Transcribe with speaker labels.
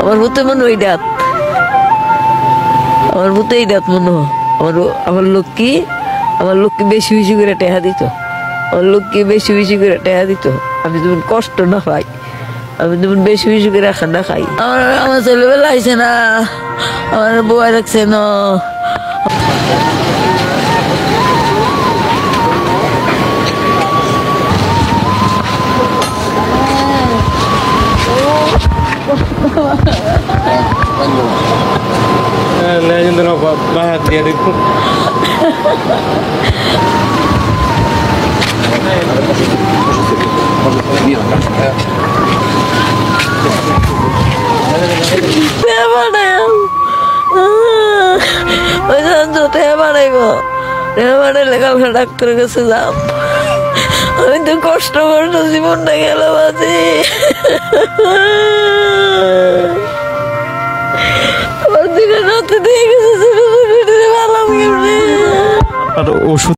Speaker 1: আমার ভূতে মনে ওই দাঁত, আমার ভূতে এই দাঁত মনে হয়। আমার লক্ষ্মী, আমার লক্ষ্মী বেশি বেশি করে টেহা দিত, আমার লক্ষ্মী বেশি বেশি করে টেহা দিত। আমি যেমন কষ্ট না পাই, আমি যেমন বেশি বেশি করে খানা খাই। আমার ছেলেবেলা আইসে না, আমার বউ রাখছে না।
Speaker 2: Legendano bahat dia itu.
Speaker 1: ডাক্তারের কাছে যাম, আমি তো কষ্ট কষ্ট জীবনটা গেল বাজে। আমার দিকে রাতে দিয়ে গেছে, ভালো
Speaker 2: আর ওষুধ